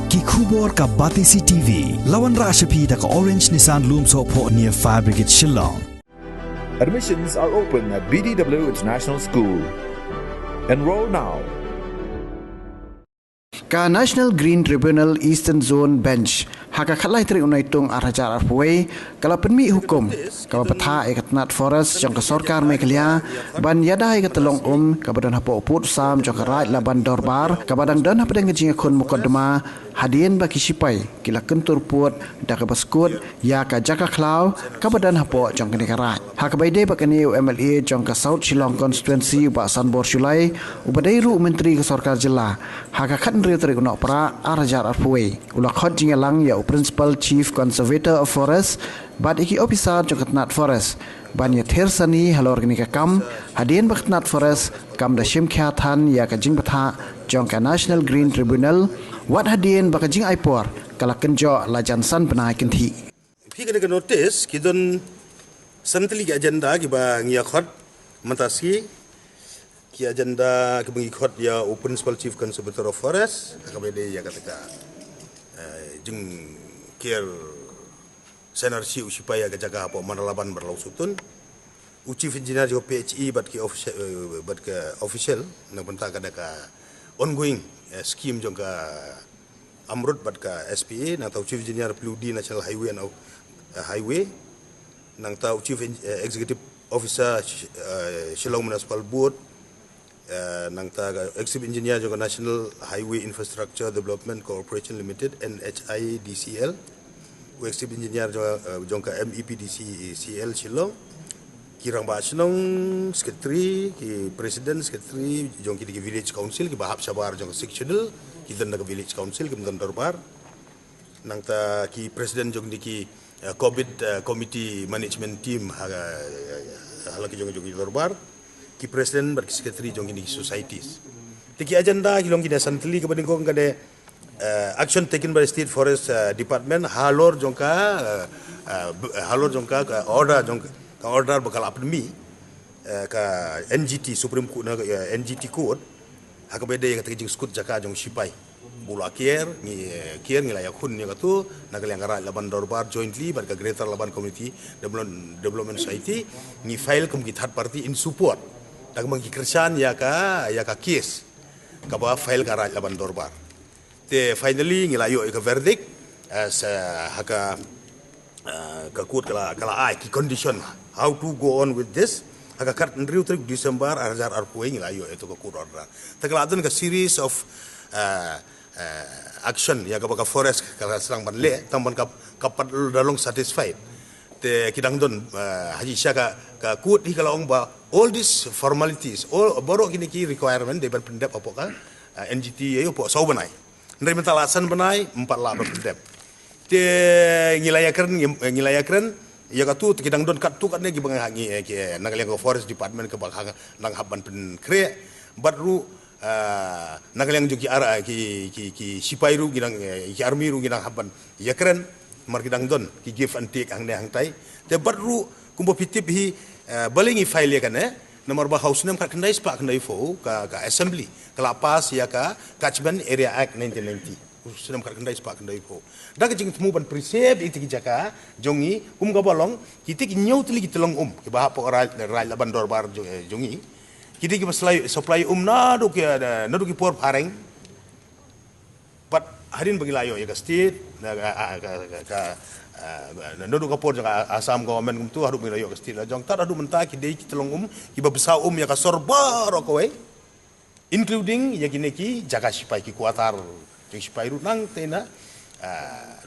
ki khubor ka Batisi TV lawan ra shapi da ka Orange Nissan Lumso pho near Fire Brigade Shillong. Admissions are open at BDW International School. Enroll now. Ka National Green Tribunal Eastern Zone Bench haka khalai tri unai tung arajar arpuai kala penmi hukum ka patha ekatnat forest jong ka sarkar Meghalaya ban yada ka telong ka badan hapo put sam jong ka raj laban dorbar ka badang dan hapadang jinga khun mukaddama hadien baki sipai kila kentur puat da ka baskut ya ka jaka khlau ka badan hapo jong ka raj haka baide bakani MLA jong ka South Shillong constituency ba Sanbor Sulai ubadai ru menteri ka sarkar jilla haka khan ri tri unok pra arajar arpuai ulak khot jinga lang ya Principal Chief Conservator of Forest bad iki officer jokatnat forest ban ya thersani halor gni ka kam hadien bakatnat forest kam da shim kha than ya ka jing patha jong ka National Green Tribunal wat hadien baka jing aipor kala kenjo la jansan benai kinthi phi ka notice kidon santli ki agenda ki ba ngia khot matasi ki agenda ki bangi khot ya Principal Chief Conservator of Forest ka bede ya kata jeng kier senarsi usipaya ga jaga apa manalaban berlau sutun chief engineer jo PHE bat ki official na banta kada ka ongoing scheme jong ka amrut bat ka SPA na tau chief engineer PLUD National Highway and highway nang tau chief executive officer Shillong Municipal Board nang ta executive engineer jong National Highway Infrastructure Development Corporation Limited NHIDCL executive engineer jong ka MEPDCL Shillong kirang ba Shillong secretary ki president secretary jong ki village council ki bahap sabar jong sectional ki dan ka village council ki dan dorbar nang ta ki president jong ki COVID committee management team hala ki jong dorbar ki president bar ki secretary jong ini societies tiki agenda ki long ki santli ka bading ko ngade action taken by state forest department halor jongka order bakal apmi ka NGT Supreme Court na NGT Court haka bede ka tiki skut jaka jong sipai bula kier ngi la yakun ni katu nagal yang gara laban dorbar jointly bar ka greater laban community development society ni file kum ki third party in support tak mangi kersan ya ka case ka ba file ka raj laban dorbar te finally ngilayo ka verdict as haka ka court kala ai ki condition how to go on with this haka kat ndriu trik December arjar arpuai ngilayo itu ka court order takala adun ka series of action ya ka forest kala serang banle tamban kapat dalong satisfied te kidang don haji syaka ka court hi kala ong ba all these formalities all borok kini ki requirement de pendep apa ka NGT ayo po sau banai ndai mentalasan banai 4 la pendep te ngilaya keren ya ka tu kidang don kat tu kat ne ki bang hangi ki nagal forest department ke bang nang haban pen kre badru nagal yang juki ara ki sipairu gidang ki army ru gidang haban ya keren mar kidang don ki give and take hang ne hang tai te badru kumbo pitip hi balingi file ya kan nomor ba house nem kat kendai spa kendai fo ka assembly kelapas ya ka Catchment Area Act 1990 sedang kat kendai spa kendai fo da ka jing temu ban presep itu jaka jongi ga bolong kita ki nyau tli ki telong ki ba po raj laban dorbar jongi kita ki supply nadu ki por pareng but harin bagi layo ya ka state ka nadu kapor jang Assam government tu hadu mirayo ka state jang tar hadu menta ki dei ki telong ki babsa ya ka sorbar ko including ya kini ki jaga sipai ki kuatar jeng sipai ru nang tena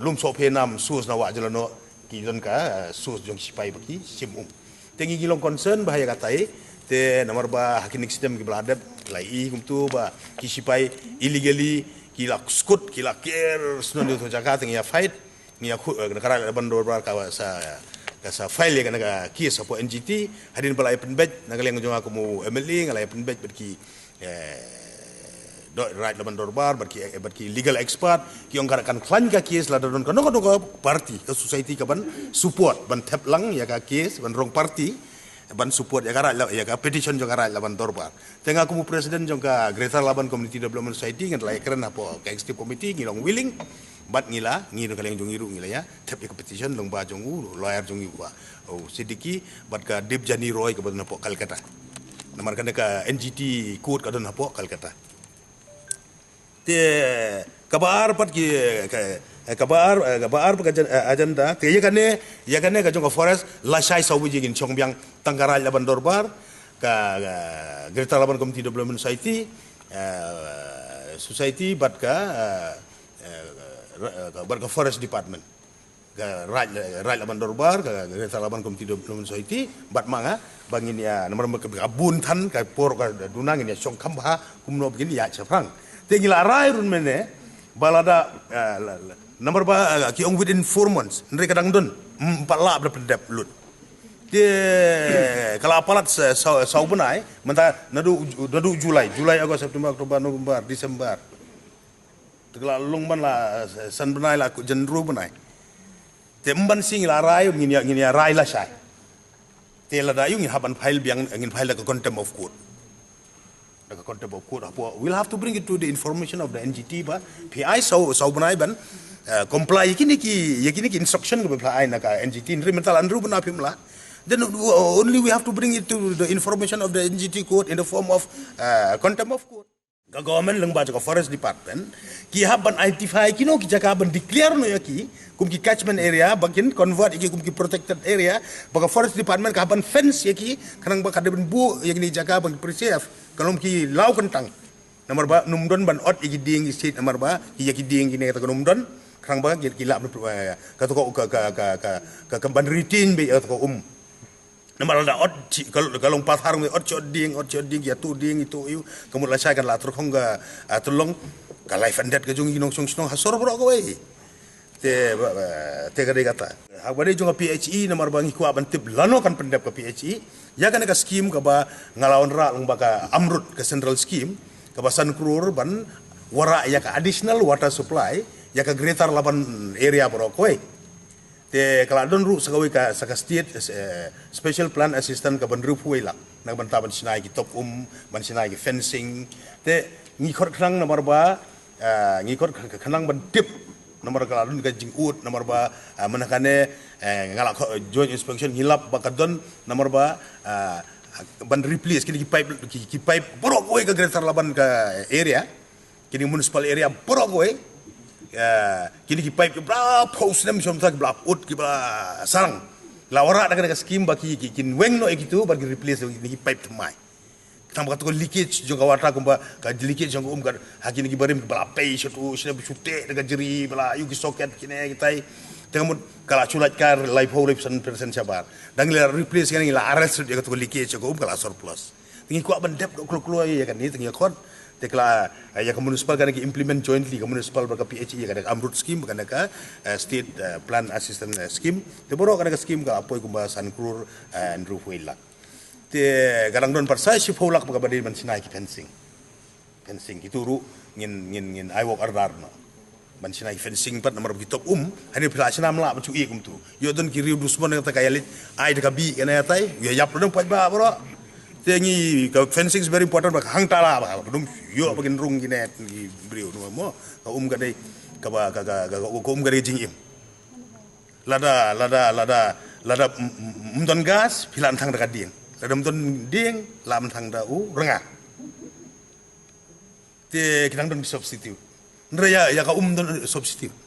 lum so penam sus na wa jalano ki don ka sus jong sipai baki sim tengi gilong concern bahaya katai te nomor ba hakinik sistem ki beladap lai tu ba ki sipai illegally ki lak skut ki lak ker snon tu jaga tengi ya fight ni aku negara bandor ka sa file yang naga case apa NGT hadin balai penbet naga yang jong aku mu MLA ngalai penbet berki right laban dorbar berki legal expert ki ong kan klan ka case la don kan party ka society ka ban support ban tap lang ya ka case ban rong party ban support ya kara ya ka petition jong kara laban dorbar tengah kumu presiden jong ka Greater Laban Community Development Society ngan lai keren apo ka executive committee ngilong willing bat ngila ngiru kaleng jong iru ngila ya tap ya petition long ba jong lawyer jong ba oh sidiki bat ka Dip Jani Roy ka badna po Calcutta namar kan ka NGT court ka don apo Calcutta te kabar pat ki kabar agenda te ya kane ka jong forest la shai sawi jigin chongbyang tangkara laban dorbar ka Greater Laban Community Development Society bat ka forest department ka right laban dorbar ka Greater Laban Community Development Society bat manga bangin ya nomor ka buntan ka por ka dunang ya chong kamba kumno begin ya chaprang te ngila rai run mene balada nomor ba ki ong within 4 months ndre kadang don 4 la berpendap lut dia kalau apalat sau benai menta nadu Julai Agustus September Oktober November Desember tegala lungban la san benai la jenru benai te mban sing la rai ngin ya rai la sai te la da yung haban file biang ngin file ka contempt of court we'll have to bring it to the information of the NGT ba PI sau benai ban comply kini ki instruction ko PI na ka NGT nri mental andru bena pimla then only we have to bring it to the information of the NGT court in the form of contempt of court ka government lang ba ka forest department ki haban identify kino ki jaka ban declare no yaki kum ki catchment area bakin convert iki kum ki protected area baka forest department ka haban fence yaki kanang ba kada ben bu yakni jaka ban preserve kalom ki law kentang nomor ba numdon ban ot iki ding state nomor ba ki yaki ding kini kata numdon kanang ba ki lap ka to ka ban retain be to nomor ada ot kalong pathar me ot ding ya tu ding itu yu kemudian saya kan la terkong ga tolong ka life and death ka jung inong song hasor bro ko we te ka kata habade jung PHE nomor bangi ku aban tip lano kan pendap ka PHE ya kan ka scheme ka ba ngalawan ra lang baka amrut ka central scheme ka basan krur ban wara ya ka additional water supply ya ka Greater Laban area bro ko we te kala don ru sakawi ka saka state special plan assistant ka ban ru puila na ban taban sinai ki top ban sinai ki fencing te ngikor khrang nomor ba ngikor khanang ban tip nomor kala don ka jingut nomor ba manakane ngala joint inspection ngilap bakadon nomor ba ban replace kini ki pipe borok we ka Greater Laban ka area kini municipal area borok we kini ki pipe bra post nem som tak bla ut ki bla sarang la ora da scheme baki kin weng no ekitu bagi replace ni pipe tmai tambah tu leakage jong kawata kumba ka leakage jong ka hakini ki barim bla pay shotu sine chute daga jeri bla yu ki socket kine kitai tengmut kala chulat kar life hole percent sabar dang la replace kan la arrest dia ka tu leakage jong kala surplus tingi ku aban dep klo ya kan ni tingi khot tekla ya ka municipal kan ki implement jointly ka municipal ka PHE ya ka amrut scheme kan ka state plan assistance scheme te boro kan ka scheme ka apoy kumba sankrur and rufuila te garang don parsai si folak ka badi man sinai ki fencing itu ru ngin I walk ardar no man sinai fencing pat nomor bitop hani plasina mla bu i kum tu yo don ki riu dusmon ka kayalit ai de ka bi kan ya tai yo yap don pat ba boro tengi ka fencing is very important bak hang tala ba dum yo bagin rung ginet gi brio no mo ka ga dei ka ba ka ga dei jing im lada mdon gas pilan thang da ding lada mdon ding lam thang da renga te kinang don substitute ndra ya ka don substitute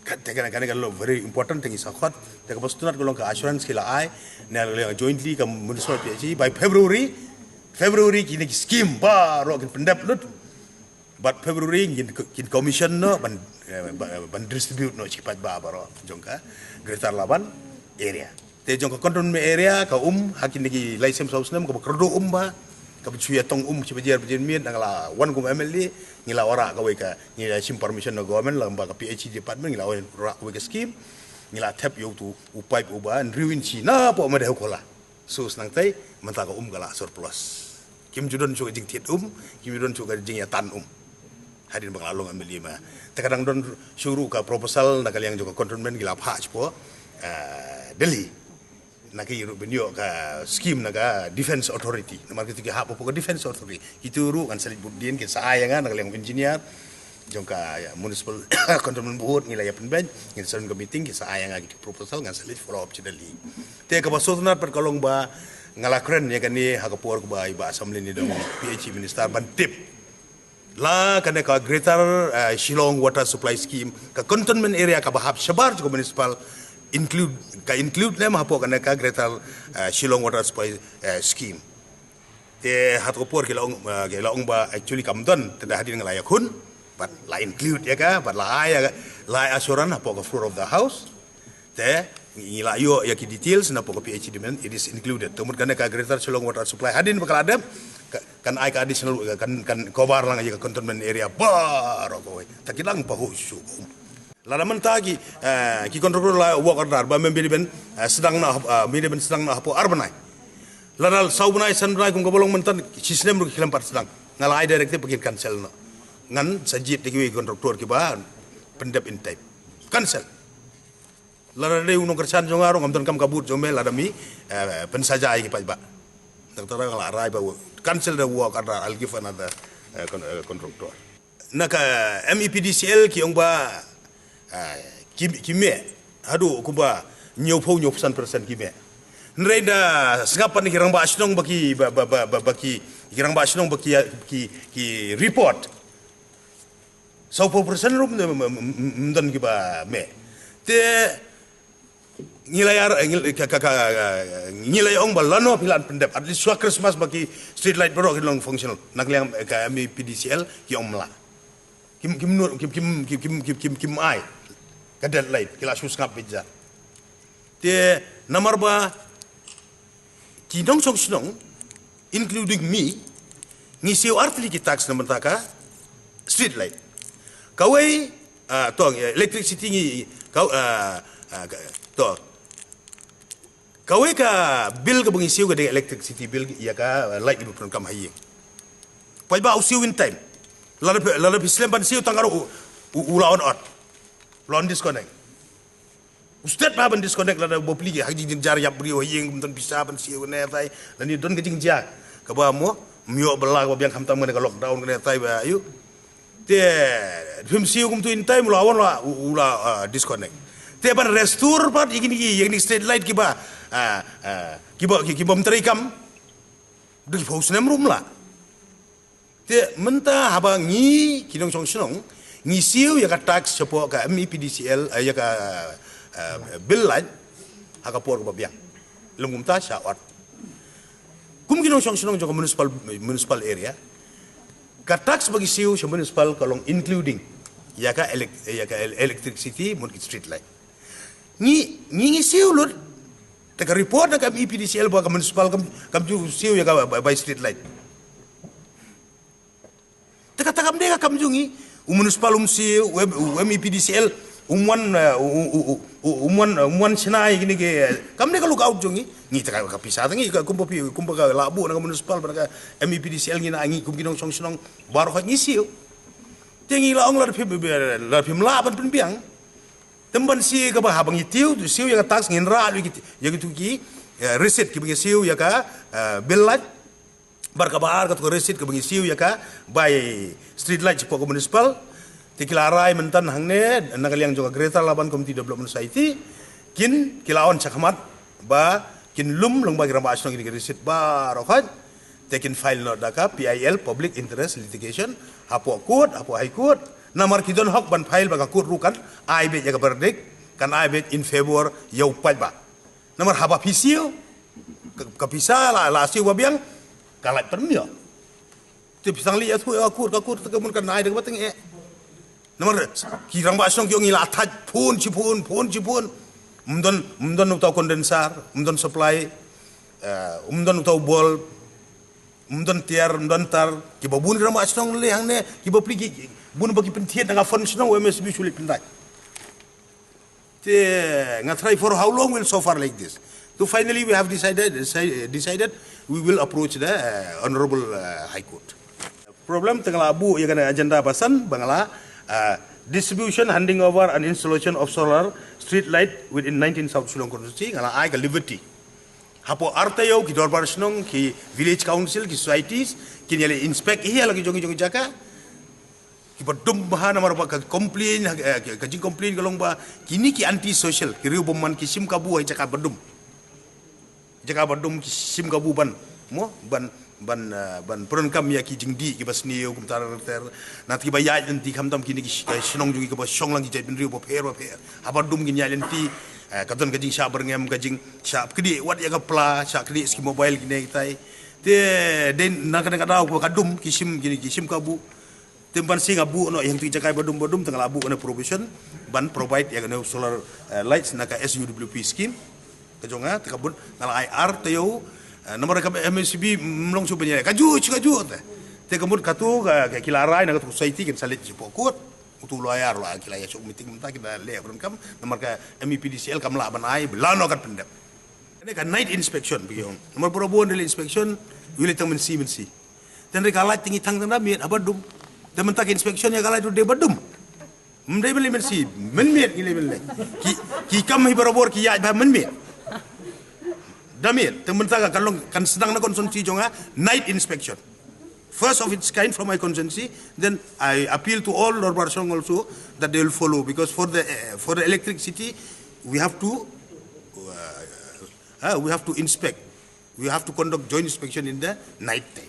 kan lo very important thing is akhot te ka postunat golong ka assurance kila ai na jointly ka municipal PHE by February kini scheme baru kin pendap lut but February kin commission no ban distribute no cipat ba baro jongka Greater Laban area te jongka cantonment area ka hakin lagi license house nam ka kerdo ba ka chuya tong cipajer mien ngala wan kum MLD ngila ora ka we ka ngila sim permission no government lamba ka PHE department ngila ora ka we ka scheme ngila tap yo tu upai uban ruin China po ma de kola so nang tai menta ka gala surplus kim judon chu jing tiet kim judon chu ka jing ya tan hadin bakal long ambil lima tekadang don suruh ka proposal nak yang juga cantonment ngila pa po Delhi naki benyo ka scheme naga defense authority namar kita hak pokok defense authority itu ru kan salit budin ke saayangan naga yang engineer jongka ya municipal control board ngilaya penben ngil saling ke meeting ke saayang lagi proposal ngan salit follow up chidali te ka basotna per kalong ba ngalakren ya kan ni hakapor ko ba iba assembly ni dong PH minister ban tip la kan ka greater Shillong water supply scheme ka cantonment area ka bahap shabar ko municipal include nem hapo kan ka greater Shillong water supply scheme te hakapor ke laong ba actually kamdon tidak hadir ngalayak hun but la include ya ka but la assurance hapo ka floor of the house te ila yo ya ki details na po ka PH demand it is included tumut kan ka greater Shillong water supply hadin bakal ada kan ai ka additional kan kobar lang aja ka cantonment area baro ko takilang pa husu la naman tagi ki kontrol la work order ba membeli ben sedang na mede ben sedang na hapo arbanai la dal saubnai sanbrai kung kabolong mentan sistem ru kilam pat sedang ngalai directive pagin cancel no ngan sajit diki kontraktor ki ba pendep in type cancel la de unong kersan jongaro ngamton kam kabut jomel la dami pensajai ki pa ba tara ngala rai ba cancel the work order I'll give another contractor naka MEPDCL ki ong ba kime hadu kuba nyopo 100% kime nreda sengapan ni kirang ba asnong baki kirang ba asnong baki ki report 100% rum mdan ki ba me te ngilay ong balano pilan pendep at least swa Christmas baki street light bro kilong functional nakliang ka MEPDCL ki ong mla kim ai kadet light kila sus ngap pizza te namar ba kidong sok snong including me ngisiu artli ki tax na mentaka street light kawai tong electricity ngi kau to kawai ka bill ka bangisiu ka de electricity bill ya ka light ibu pun kam hayi pai ba usiu in time la Islam ban siu tangaro ulaon ot lon disconnect ustad ba ban disconnect la bo pli haji din jar yap brio yeng ton bisa ban siu ne tai la ni don gejing ja ka ba mo mio bela ba biang kam tam ne ka lockdown ne tai ba ayu te film siu kum tu in time lawan la ula disconnect te ban restore pat igini yang ni street light kiba kiba menterikam di pos nemrum la te menta haba ngi kidong song snong ngi siu ya ka tax support ka MEPDCL ya ka bill light haka por ko biang lungum ta syawat kum kidong song snong jo municipal area ka tax bagi siu sa municipal kalong including ya ka electricity mun street light ngi siu lut te ka report na ka MEPDCL ba ka municipal kam ju siu ya ka by street light te ka takam de ka kam jungi municipal siu MEPDCL umwan senai gini ke kam de ka look out jungi ngi te ka pisah ngi ka kumpa ka labu na municipal ba ka MEPDCL ngi na ngi kum kinong song sonong baru ka ngi siu te ngi laong la phim la ban penbiang temban si ka ba habang itiu tu siu ya tax ngin ra lu gitu ya gitu ki receipt ki bagi siu ya ka billat bar ka bar ka receipt ka bagi siu ya ka by street light ko municipal tikilarai mentan hangne nakaliang juga greater laban community development society kin kilaon chakmat ba kin lum long bagi ramba asno ki receipt bar okhat taken file not daka PIL public interest litigation hapo court hapo high court namar kidon hok ban file baga kur rukan ai be jaga verdict kan ai be in favor yau pa namar haba fisio ka pisa la siu babiang kalat permio te pisang li atu kur ka mun kan ai de bateng namar kirang ba song kyong ila thaj phun chipun mundon utau kondensar mundon supply mundon utau bol mundon tiar mundon tar ki babun ram asong le hang ne ki bapli bun bagi pentiet dengan functional MSB sulit pentai. Ngatrai for how long will so far like this? So finally we have decided we will approach the Honorable High Court. Problem tengah abu ya kena agenda pasan bangala distribution, handing over and installation of solar street light within 19 South Shillong Constituency ngala ai ka Liberty Hapo artayo ki dorbar snong ki village council ki societies kini ale inspect hi lagi jongi jaka ki badum bahana marba ka complain ka jing complain kalong ba kini ki anti social ki riu bomman ki sim kabu ai jaka badum ki sim kabu ban mo ban peron kam ya ki jingdi ki basni yo kum tar nanti ba ya nanti kam tam kini ki snong jugi ka ba song lang ki jai bin riu ba pher abadum kini ya nanti kadon kajing sya berngem kajing sya kedi wat ya kapla sya kedi ski mobile kini kita te den nak kadang ko kadum kisim kabu tempan sing abu no yang tu jakai badum tengah abu na provision ban provide ya no solar lights naka SUWP scheme kajonga tekabun ngala IR tayo nomor ka MSB mlong subenya kaju te kebun katu ka kilarai na society kan salit pokut utu layar la kilaya sok meeting mentah kita le beron kam nomor ka MEPDCL kam la banai belano kan pendap ini kan night inspection biong nomor perobon daily inspection wili tang mensi dan rekala tinggi tang damit abadum dan mentah inspection ya kala itu de badum mendai beli mensi menmet gile beli ki kam hibarobor ki ya ba menmet damit tementah kan sedang na konsumsi jonga night inspection first of its kind from my constituency. Then I appeal to all Lord Barsong also that they will follow, because for the electricity we have to inspect. We have to conduct joint inspection in the night time.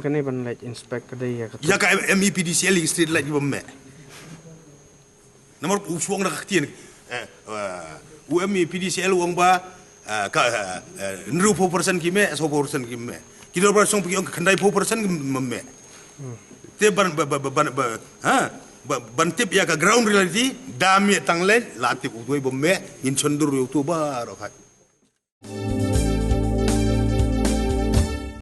Kan ni ban light inspect kadai ya. Ya ka MEPDCL street light di bemme. Nomor uswong nak tien. MEPDCL wong ba ka 100% kime 100% kime. Kita bersong pergi orang kendai 4% memme. Te bantip ya ka ground reality dami tanglen latip utoi bemme in chondur youtube barokat.